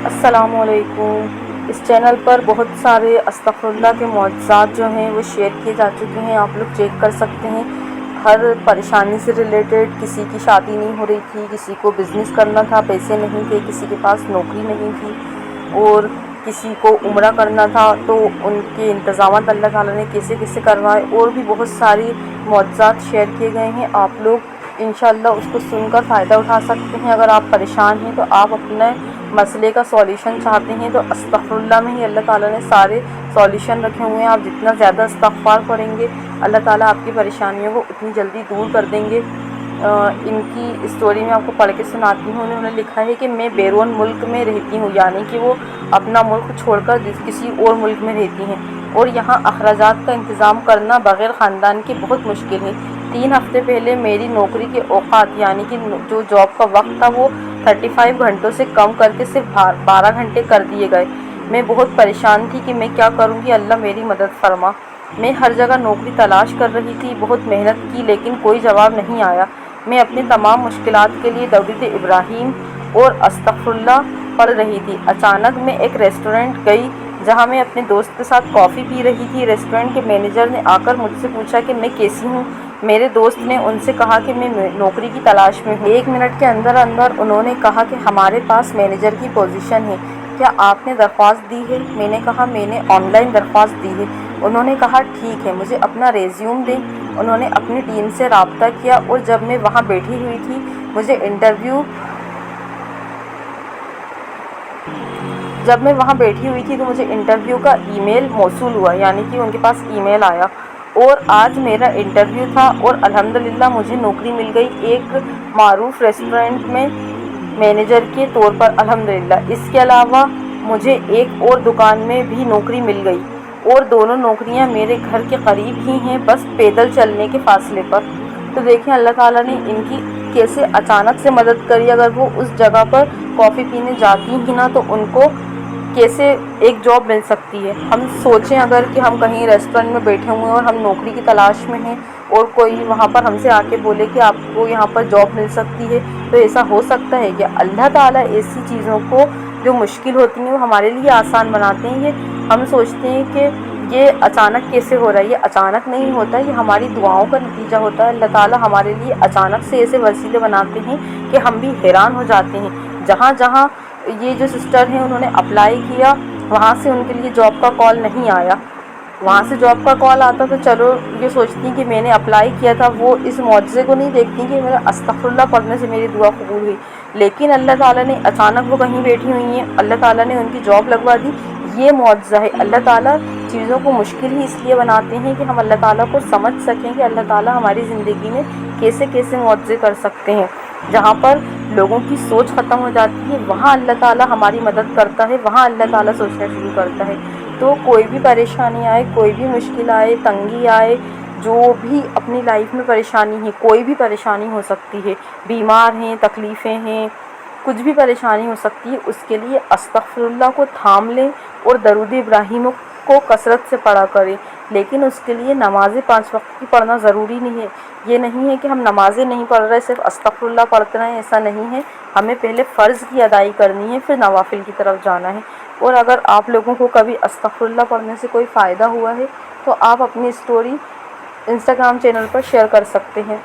السلام علیکم۔ اس چینل پر بہت سارے استغفر اللہ کے معجزات جو ہیں وہ شیئر کیے جا چکے ہیں، آپ لوگ چیک کر سکتے ہیں۔ ہر پریشانی سے ریلیٹڈ، کسی کی شادی نہیں ہو رہی تھی، کسی کو بزنس کرنا تھا، پیسے نہیں تھے، کسی کے پاس نوکری نہیں تھی، اور کسی کو عمرہ کرنا تھا تو ان کے انتظامات اللہ تعالیٰ نے کیسے کیسے کروائے، اور بھی بہت ساری معجزات شیئر کیے گئے ہیں۔ آپ لوگ انشاءاللہ اس کو سن کر فائدہ اٹھا سکتے ہیں۔ اگر آپ پریشان ہیں تو آپ اپنے مسئلے کا سولیوشن چاہتے ہیں تو استغفر اللہ میں ہی اللہ تعالیٰ نے سارے سولیوشن رکھے ہوئے ہیں۔ آپ جتنا زیادہ استغفار پڑھیں گے اللہ تعالیٰ آپ کی پریشانیوں کو اتنی جلدی دور کر دیں گے۔ ان کی اسٹوری میں آپ کو پڑھ کے سناتی ہوں۔ انہوں نے لکھا ہے کہ میں بیرون ملک میں رہتی ہوں، یعنی کہ وہ اپنا ملک چھوڑ کر کسی اور ملک میں رہتی ہیں، اور یہاں اخراجات کا انتظام کرنا بغیر خاندان کے بہت مشکل ہے۔ 3 ہفتے پہلے میری نوکری کے اوقات، یعنی کہ جو جاب کا وقت تھا وہ 35 گھنٹوں سے کم کر کے صرف 12 گھنٹے کر دیے گئے۔ میں بہت پریشان تھی کہ میں کیا کروں گی، اللہ میری مدد فرما۔ میں ہر جگہ نوکری تلاش کر رہی تھی، بہت محنت کی، لیکن کوئی جواب نہیں آیا۔ میں اپنی تمام مشکلات کے لیے درود ابراہیم اور استغفر اللہ پڑھ رہی تھی۔ اچانک میں ایک ریسٹورینٹ گئی جہاں میں اپنے دوست کے ساتھ کافی پی رہی تھی۔ ریسٹورینٹ کے مینیجر نے آ کر مجھ سے پوچھا کہ میں کیسی ہوں۔ میرے دوست نے ان سے کہا کہ میں نوکری کی تلاش میں ہوں۔ 1 منٹ کے اندر اندر انہوں نے کہا کہ ہمارے پاس مینیجر کی پوزیشن ہے، کیا آپ نے درخواست دی ہے؟ میں نے کہا میں نے آن لائن درخواست دی ہے۔ انہوں نے کہا ٹھیک ہے، مجھے اپنا ریزیوم دیں۔ انہوں نے اپنی ٹیم سے رابطہ کیا، اور جب میں وہاں بیٹھی ہوئی تھی تو مجھے انٹرویو کا ای میل موصول ہوا، یعنی کہ ان کے پاس ای میل آیا، اور آج میرا انٹرویو تھا اور الحمدللہ مجھے نوکری مل گئی ایک معروف ریسٹورینٹ میں مینیجر کے طور پر، الحمدللہ۔ اس کے علاوہ مجھے ایک اور دکان میں بھی نوکری مل گئی، اور دونوں نوکریاں میرے گھر کے قریب ہی ہیں، بس پیدل چلنے کے فاصلے پر۔ تو دیکھیں اللہ تعالیٰ نے ان کی کیسے اچانک سے مدد کری۔ اگر وہ اس جگہ پر کافی پینے جاتی ہی نا تو ان کو کیسے ایک جاب مل سکتی ہے۔ ہم سوچیں اگر کہ ہم کہیں ریسٹورینٹ میں بیٹھے ہوئے ہیں اور ہم نوکری کی تلاش میں ہیں، اور کوئی وہاں پر ہم سے آ کے بولے کہ آپ کو یہاں پر جاب مل سکتی ہے، تو ایسا ہو سکتا ہے کہ اللہ تعالیٰ ایسی چیزوں کو جو مشکل ہوتی ہیں وہ ہمارے لیے آسان بناتے ہیں۔ یہ ہم سوچتے ہیں کہ یہ اچانک کیسے ہو رہا ہے، یہ اچانک نہیں ہوتا، یہ ہماری دعاؤں کا نتیجہ ہوتا ہے۔ اللہ تعالیٰ ہمارے لیے اچانک سے ایسے وسیلے بناتے ہیں کہ ہم بھی حیران ہو جاتے ہیں۔ جہاں جہاں یہ جو سسٹر ہیں انہوں نے اپلائی کیا، وہاں سے ان کے لیے جاب کا کال نہیں آیا۔ وہاں سے جاب کا کال آتا تو چلو یہ سوچتی ہیں کہ میں نے اپلائی کیا تھا، وہ اس معجزے کو نہیں دیکھتی کہ میرا استغفر اللہ پڑھنے سے میری دعا قبول ہوئی، لیکن اللہ تعالیٰ نے اچانک وہ کہیں بیٹھی ہوئی ہیں، اللہ تعالیٰ نے ان کی جاب لگوا دی۔ یہ معجزہ ہے۔ اللہ تعالیٰ چیزوں کو مشکل ہی اس لیے بناتے ہیں کہ ہم اللہ تعالیٰ کو سمجھ سکیں کہ اللہ تعالیٰ ہماری زندگی میں کیسے کیسے معجزے کر سکتے ہیں۔ جہاں پر لوگوں کی سوچ ختم ہو جاتی ہے وہاں اللہ تعالیٰ ہماری مدد کرتا ہے، وہاں اللہ تعالیٰ سوچنا شروع کرتا ہے۔ تو کوئی بھی پریشانی آئے، کوئی بھی مشکل آئے، تنگی آئے، جو بھی اپنی لائف میں پریشانی ہے، کوئی بھی پریشانی ہو سکتی ہے، بیمار ہیں، تکلیفیں ہیں، کچھ بھی پریشانی ہو سکتی ہے، اس کے لیے استغفر اللہ کو تھام لیں اور درود ابراہیم کو کثرت سے پڑھا کریں۔ لیکن اس کے لیے نمازیں 5 وقت کی پڑھنا ضروری نہیں ہے۔ یہ نہیں ہے کہ ہم نمازیں نہیں پڑھ رہے، صرف استغفر اللہ پڑھتے رہیں، ایسا نہیں ہے۔ ہمیں پہلے فرض کی ادائی کرنی ہے، پھر نوافل کی طرف جانا ہے۔ اور اگر آپ لوگوں کو کبھی استغفر اللہ پڑھنے سے کوئی فائدہ ہوا ہے تو آپ اپنی اسٹوری انسٹاگرام چینل پر شیئر کر سکتے ہیں۔